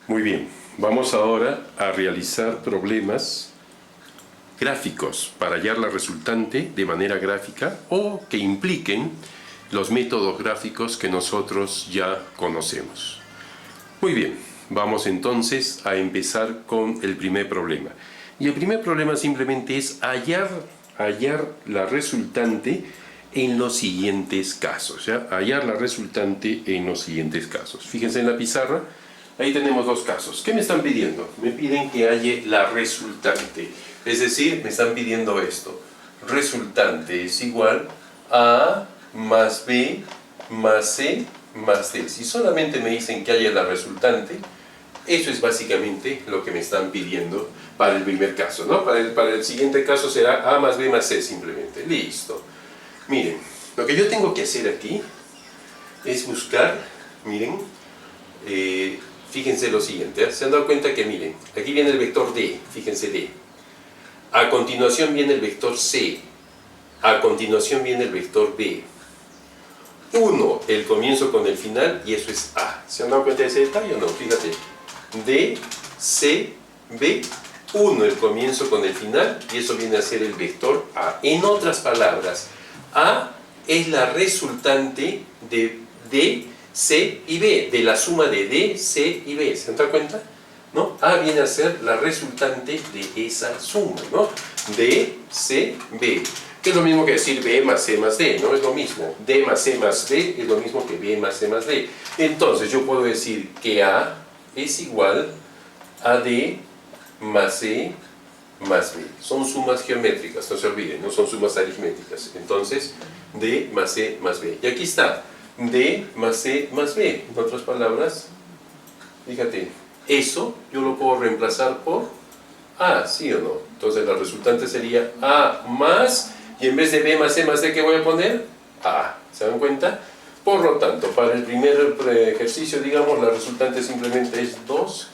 Muy bien, vamos ahora a realizar problemas gráficos para hallar la resultante de manera gráfica o que impliquen los métodos gráficos que nosotros ya conocemos. Muy bien, vamos entonces a empezar con el primer problema. Y el primer problema simplemente es hallar la resultante en los siguientes casos, ¿ya? Hallar la resultante en los siguientes casos. Fíjense en la pizarra, ahí tenemos dos casos. ¿Qué me están pidiendo? Me piden que halle la resultante, es decir, me están pidiendo esto. Resultante es igual a más b más c más d. Si solamente me dicen que haya la resultante, eso es básicamente lo que me están pidiendo para el primer caso, ¿no? Para el siguiente caso será a más b más c simplemente. Listo. Miren, lo que yo tengo que hacer aquí es buscar, miren, fíjense lo siguiente, ¿eh? Se han dado cuenta que, miren, aquí viene el vector d, fíjense d. A continuación viene el vector c. A continuación viene el vector b. 1, el comienzo con el final, y eso es a. ¿Se han dado cuenta de ese detalle o no? Fíjate. D, C, B, 1, el comienzo con el final, y eso viene a ser el vector a. En otras palabras, a es la resultante de D, C y B, de la suma de D, C y B. ¿Se han dado cuenta? ¿No? A viene a ser la resultante de esa suma, ¿no? D, C, B. Que es lo mismo que decir B más C más D, ¿no? Es lo mismo. D más C más D es lo mismo que B más C más D. Entonces yo puedo decir que A es igual a D más C más B. Son sumas geométricas, no se olviden, no son sumas aritméticas. Entonces, D más C más B. Y aquí está, D más C más B. En otras palabras, fíjate, eso yo lo puedo reemplazar por A, ¿sí o no? Entonces la resultante sería A más, y en vez de B más C más D, ¿qué voy a poner? A. ¿Se dan cuenta? Por lo tanto, para el primer ejercicio, digamos, la resultante simplemente es 2A.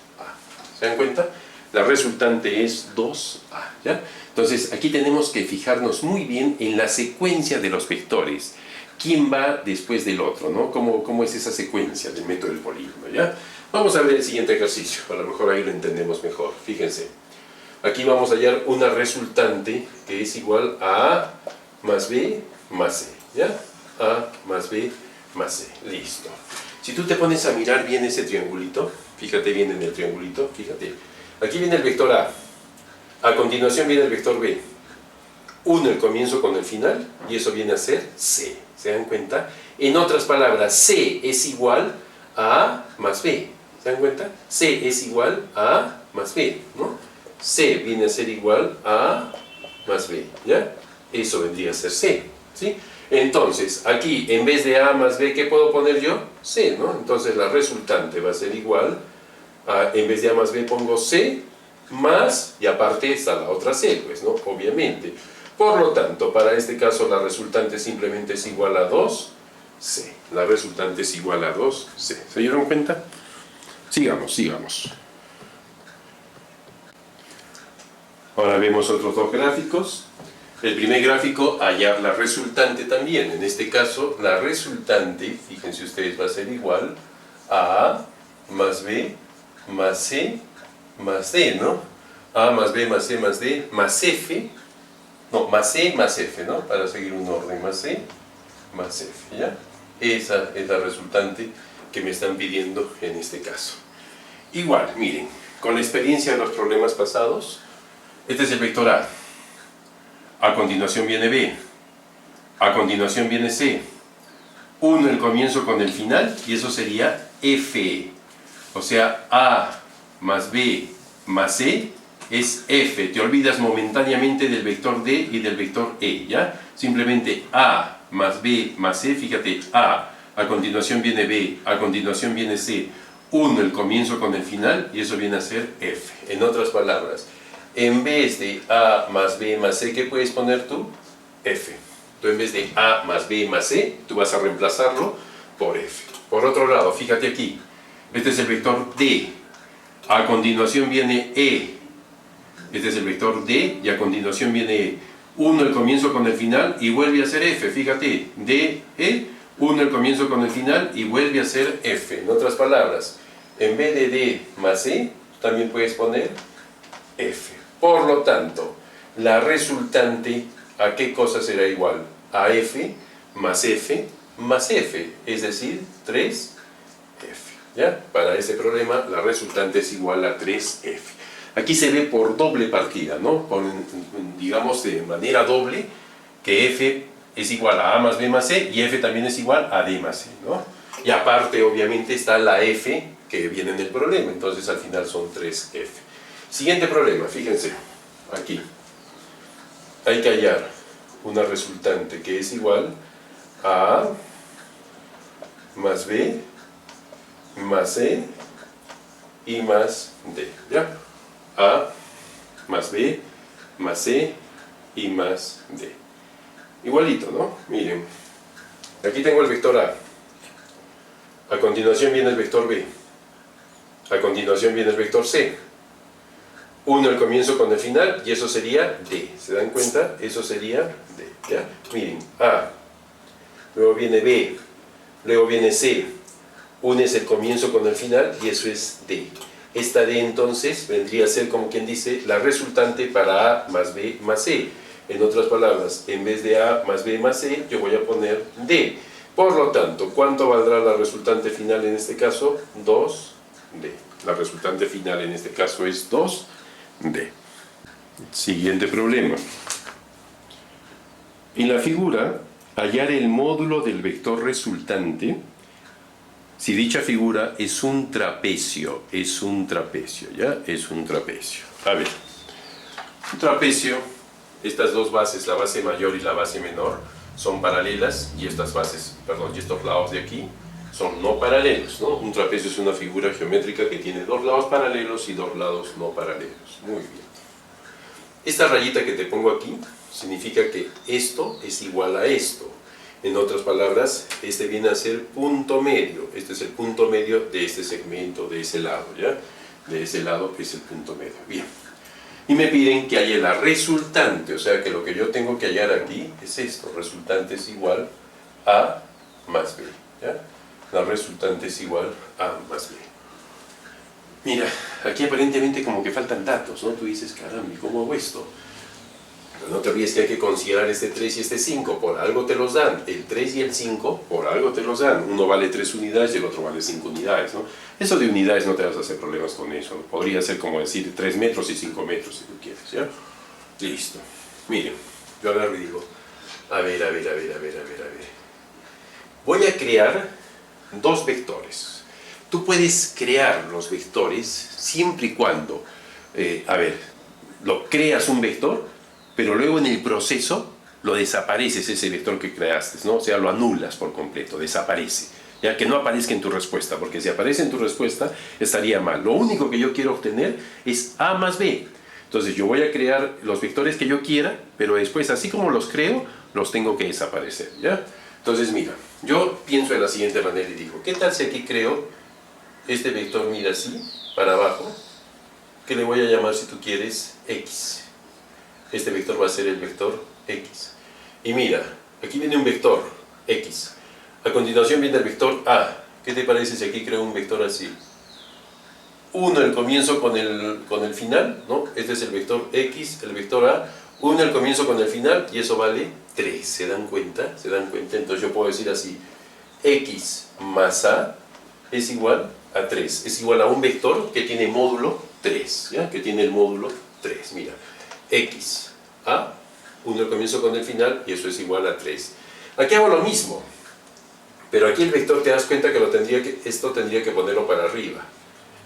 ¿Se dan cuenta? La resultante es 2A, ¿ya? Entonces, aquí tenemos que fijarnos muy bien en la secuencia de los vectores. ¿Quién va después del otro, no? ¿Cómo es esa secuencia del método del polígono, ya? Vamos a ver el siguiente ejercicio, a lo mejor ahí lo entendemos mejor. Fíjense. Aquí vamos a hallar una resultante que es igual a A más B más C, ¿ya? A más B más C, listo. Si tú te pones a mirar bien ese triangulito, fíjate bien en el triangulito, fíjate. Aquí viene el vector A continuación viene el vector B. 1 el comienzo con el final, y eso viene a ser C, ¿se dan cuenta? En otras palabras, C es igual a A más B, ¿se dan cuenta? C es igual a A más B, ¿no? C viene a ser igual a A más B, ¿ya? Eso vendría a ser C, ¿sí? Entonces, aquí, en vez de A más B, ¿qué puedo poner yo? C, ¿no? Entonces, la resultante va a ser igual a, en vez de A más B, pongo C más, y aparte está la otra C, pues, ¿no? Obviamente. Por lo tanto, para este caso, la resultante simplemente es igual a 2C. La resultante es igual a 2C. ¿Se dieron cuenta? Sigamos, sigamos. Ahora vemos otros dos gráficos. El primer gráfico, hallar la resultante también. En este caso, la resultante, fíjense ustedes, va a ser igual a A más B más C más D, ¿no? A más B más C más D más F, no, más C más F, ¿no? Para seguir un orden, más C más F, ¿ya? Esa es la resultante que me están pidiendo en este caso. Igual, miren, con la experiencia de los problemas pasados, este es el vector A. A continuación viene B. A continuación viene C. 1 el comienzo con el final, y eso sería F. O sea, A más B más C es F. Te olvidas momentáneamente del vector D y del vector E, ¿ya? Simplemente A más B más C, fíjate, A continuación viene B, a continuación viene C. 1 el comienzo con el final, y eso viene a ser F. En otras palabras, en vez de A más B más C, ¿qué puedes poner tú? F. Tú en vez de A más B más C, tú vas a reemplazarlo por F. Por otro lado, fíjate aquí, este es el vector D. A continuación viene E. Este es el vector D, y a continuación viene E. 1 el comienzo con el final, y vuelve a ser F. Fíjate, D, E. 1 el comienzo con el final, y vuelve a ser F. En otras palabras, en vez de D más E, también puedes poner F. Por lo tanto, la resultante, ¿a qué cosa será igual? A F más F más F, es decir, 3F. ¿Ya? Para ese problema, la resultante es igual a 3F. Aquí se ve por doble partida, ¿no? Digamos de manera doble, que F es igual a más B más C y F también es igual a D más C, ¿no? Y aparte, obviamente, está la F que viene en el problema, entonces al final son 3F. Siguiente problema, fíjense, aquí. Hay que hallar una resultante que es igual a más B más C y más D, ¿ya? A más B más C y más D. Igualito, ¿no? Miren, aquí tengo el vector A. A continuación viene el vector B. A continuación viene el vector C. Uno el comienzo con el final y eso sería D. ¿Se dan cuenta? Eso sería D, ¿ya? Miren, A. Luego viene B. Luego viene C. Unes el comienzo con el final y eso es D. Esta D entonces vendría a ser, como quien dice, la resultante para A más B más C. En otras palabras, en vez de A más B más C, yo voy a poner D. Por lo tanto, ¿cuánto valdrá la resultante final en este caso? 2D. La resultante final en este caso es 2D. Siguiente problema. En la figura, hallar el módulo del vector resultante. Si dicha figura es un trapecio, ¿ya? Es un trapecio. A ver, un trapecio, estas dos bases, la base mayor y la base menor, son paralelas y estas bases, perdón, y estos lados de aquí son no paralelos, ¿no? Un trapecio es una figura geométrica que tiene dos lados paralelos y dos lados no paralelos. Muy bien. Esta rayita que te pongo aquí significa que esto es igual a esto. En otras palabras, este viene a ser punto medio. Este es el punto medio de este segmento, de ese lado, ¿ya? De ese lado es el punto medio. Bien. Y me piden que haya la resultante, o sea que lo que yo tengo que hallar aquí es esto. Resultante es igual a más B, ¿ya? La resultante es igual a más B. Mira, aquí aparentemente como que faltan datos, ¿no? Tú dices, caramba, ¿cómo hago esto? Pero no te olvides que hay que considerar este 3 y este 5, por algo te los dan. El 3 y el 5, por algo te los dan. Uno vale 3 unidades y el otro vale 5 unidades, ¿no? Eso de unidades no te vas a hacer problemas con eso. Podría ser como decir 3 metros y 5 metros si tú quieres, ¿ya? Listo. Miren, yo agarro y digo, a ver. Voy a crear dos vectores. Tú puedes crear los vectores siempre y cuando, lo creas un vector, pero luego en el proceso lo desapareces ese vector que creaste, ¿no? O sea, lo anulas por completo, desaparece. Ya que no aparezca en tu respuesta, porque si aparece en tu respuesta estaría mal. Lo único que yo quiero obtener es A más B. Entonces yo voy a crear los vectores que yo quiera, pero después, así como los creo, los tengo que desaparecer, ¿ya? Entonces mira, yo pienso de la siguiente manera y digo, ¿qué tal si aquí creo este vector, mira así, para abajo, que le voy a llamar, si tú quieres, X? Este vector va a ser el vector X. Y mira, aquí viene un vector X. A continuación viene el vector A. ¿Qué te parece si aquí creo un vector así? 1 el comienzo con el final, ¿no? Este es el vector X, el vector A. 1 el comienzo con el final y eso vale 3. ¿Se dan cuenta? ¿Se dan cuenta? Entonces yo puedo decir así, X más A es igual a 3. Es igual a un vector que tiene módulo 3, ¿ya? Que tiene el módulo 3. Mira, X, A, 1 el comienzo con el final y eso es igual a 3. Aquí hago lo mismo, pero aquí el vector te das cuenta que esto tendría que ponerlo para arriba.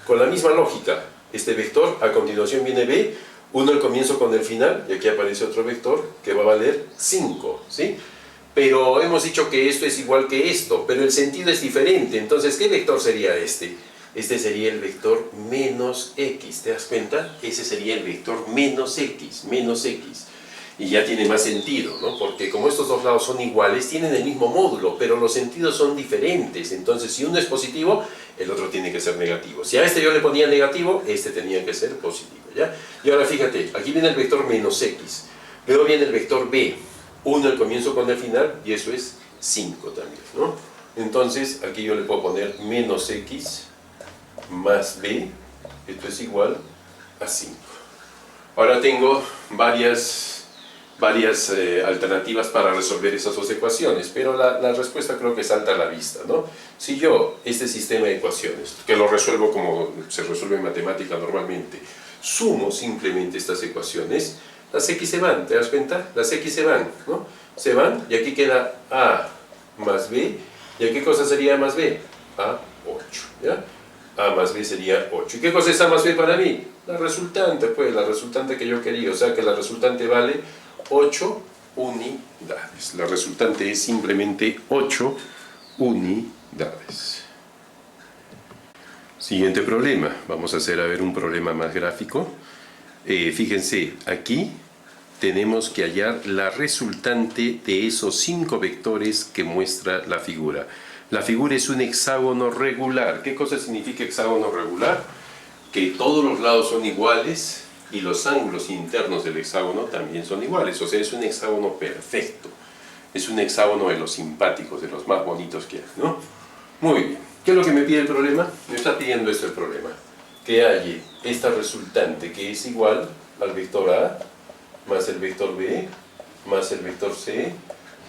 Con la misma lógica, este vector, a continuación viene B, 1 el comienzo con el final, y aquí aparece otro vector que va a valer 5, ¿sí? Pero hemos dicho que esto es igual que esto, pero el sentido es diferente. Entonces, ¿qué vector sería este? Este sería el vector menos X, ¿te das cuenta? Ese sería el vector menos X, y ya tiene más sentido, ¿no? Porque como estos dos lados son iguales, tienen el mismo módulo, pero los sentidos son diferentes. Entonces, si uno es positivo, el otro tiene que ser negativo. Si a este yo le ponía negativo, este tenía que ser positivo, ¿ya? Y ahora fíjate, aquí viene el vector menos X, luego viene el vector B, 1 el comienzo con el final, y eso es 5 también, ¿no? Entonces, aquí yo le puedo poner menos X más b, esto es igual a 5. Ahora tengo varias alternativas para resolver esas dos ecuaciones, pero la respuesta creo que salta a la vista, ¿no? Si yo, este sistema de ecuaciones, que lo resuelvo como se resuelve en matemática normalmente, sumo simplemente estas ecuaciones, las x se van, ¿te das cuenta? Las x se van, ¿no? Se van, y aquí queda a más b, ¿y a qué cosa sería a más b? A 8, ¿ya? A más b sería 8. ¿Y qué cosa es a más b para mí? La resultante, pues, la resultante que yo quería, o sea que la resultante vale 8 unidades. La resultante es simplemente 8 unidades. Siguiente problema. Vamos a hacer un problema más gráfico. Fíjense, aquí tenemos que hallar la resultante de esos 5 vectores que muestra la figura. La figura es un hexágono regular. ¿Qué cosa significa hexágono regular? Que todos los lados son iguales y los ángulos internos del hexágono también son iguales. O sea, es un hexágono perfecto. Es un hexágono de los simpáticos, de los más bonitos que hay, ¿no? Muy bien. ¿Qué es lo que me pide el problema? Me está pidiendo esto el problema. Que halle esta resultante que es igual al vector A, más el vector B, más el vector C,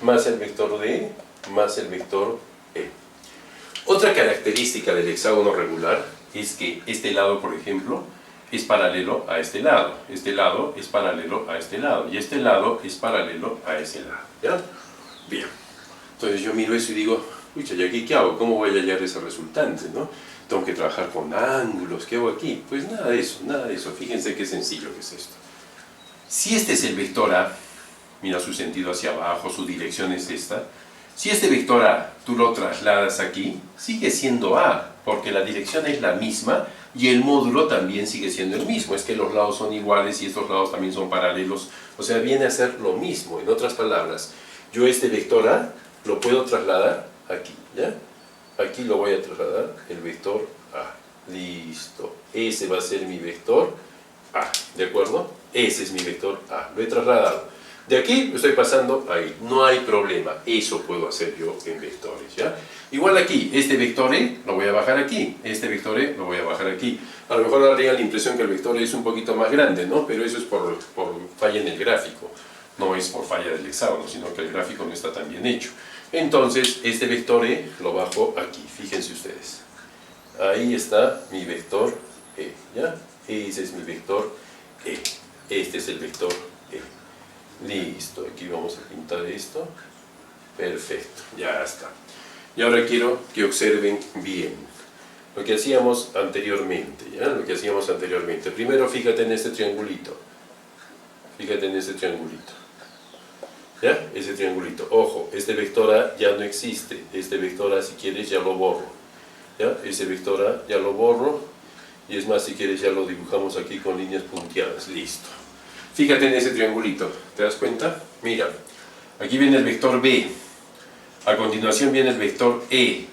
más el vector D, más el vector E. Otra característica del hexágono regular es que este lado, por ejemplo, es paralelo a este lado es paralelo a este lado, y este lado es paralelo a ese lado, ¿ya? Bien, entonces yo miro eso y digo, uy, ¿y aquí qué hago? ¿Cómo voy a hallar esa resultante, no? Tengo que trabajar con ángulos, ¿qué hago aquí? Pues nada de eso, fíjense qué sencillo que es esto. Si este es el vector A, mira su sentido hacia abajo, su dirección es esta. Si este vector A tú lo trasladas aquí, sigue siendo A, porque la dirección es la misma y el módulo también sigue siendo el mismo. Es que los lados son iguales y estos lados también son paralelos. O sea, viene a ser lo mismo. En otras palabras, yo este vector A lo puedo trasladar aquí, ¿ya? Aquí lo voy a trasladar, el vector A. Listo. Ese va a ser mi vector A, ¿de acuerdo? Ese es mi vector A. Lo he trasladado. De aquí lo estoy pasando ahí, no hay problema, eso puedo hacer yo en vectores, ¿ya? Igual aquí, este vector E lo voy a bajar aquí, este vector E lo voy a bajar aquí. A lo mejor daría la impresión que el vector E es un poquito más grande, ¿no? Pero eso es por falla en el gráfico, no es por falla del hexágono, sino que el gráfico no está tan bien hecho. Entonces, este vector E lo bajo aquí, fíjense ustedes. Ahí está mi vector E, ¿ya? Ese es mi vector E, este es el vector E. Listo, aquí vamos a pintar esto. Perfecto, ya está. Y ahora quiero que observen bien lo que hacíamos anteriormente, ¿ya? Lo que hacíamos anteriormente. Primero fíjate en este triangulito. Fíjate en este triangulito. ¿Ya? Ese triangulito. Ojo, este vector A ya no existe. Este vector A, si quieres, ya lo borro. ¿Ya? Ese vector A ya lo borro. Y es más, si quieres, ya lo dibujamos aquí con líneas punteadas. Listo. Fíjate en ese triangulito, ¿te das cuenta? Mira, aquí viene el vector B, a continuación viene el vector E,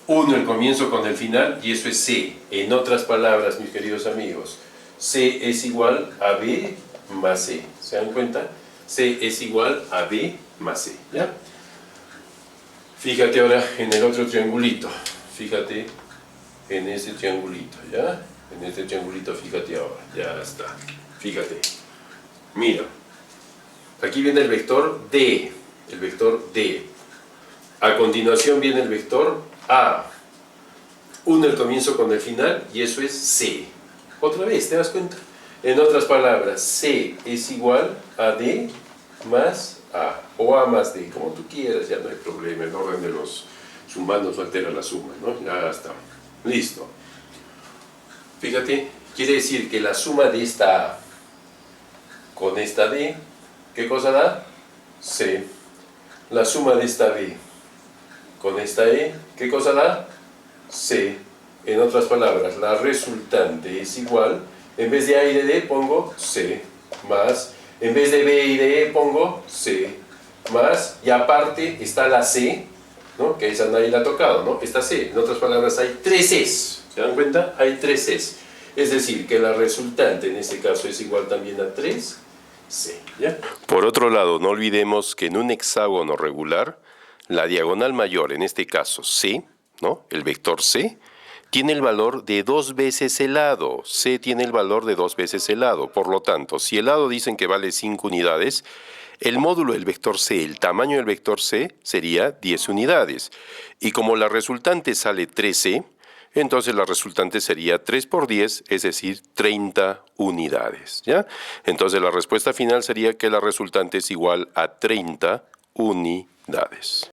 uno el comienzo con el final y eso es C. En otras palabras, mis queridos amigos, C es igual a B más C, ¿se dan cuenta? C es igual a B más C, ¿ya? Fíjate ahora en el otro triangulito, fíjate en ese triangulito, ¿ya? En este triangulito fíjate ahora, ya está, fíjate. Mira, aquí viene el vector D, el vector D. A continuación viene el vector A. Une el comienzo con el final y eso es C. Otra vez, ¿te das cuenta? En otras palabras, C es igual a D más A, o A más D, como tú quieras, ya no hay problema, el orden de los sumandos no altera la suma, ¿no? Ya está, listo. Fíjate, quiere decir que la suma de esta A con esta D, ¿qué cosa da? C. La suma de esta B con esta E, ¿qué cosa da? C. En otras palabras, la resultante es igual, en vez de A y de D pongo C, más, en vez de B y de E pongo C, más, y aparte está la C, ¿no? Que esa nadie la ha tocado, ¿no? Esta C. En otras palabras, hay 3 Cs. ¿Se dan cuenta? Hay 3 Cs. Es decir, que la resultante en este caso es igual también a 3 C, ¿ya? Por otro lado, no olvidemos que en un hexágono regular, la diagonal mayor, en este caso C, ¿no? El vector C, tiene el valor de 2 veces el lado. C tiene el valor de 2 veces el lado. Por lo tanto, si el lado dicen que vale 5 unidades, el módulo del vector C, el tamaño del vector C, sería 10 unidades. Y como la resultante sale 13, entonces la resultante sería 3 por 10, es decir, 30 unidades, ¿ya? Entonces la respuesta final sería que la resultante es igual a 30 unidades.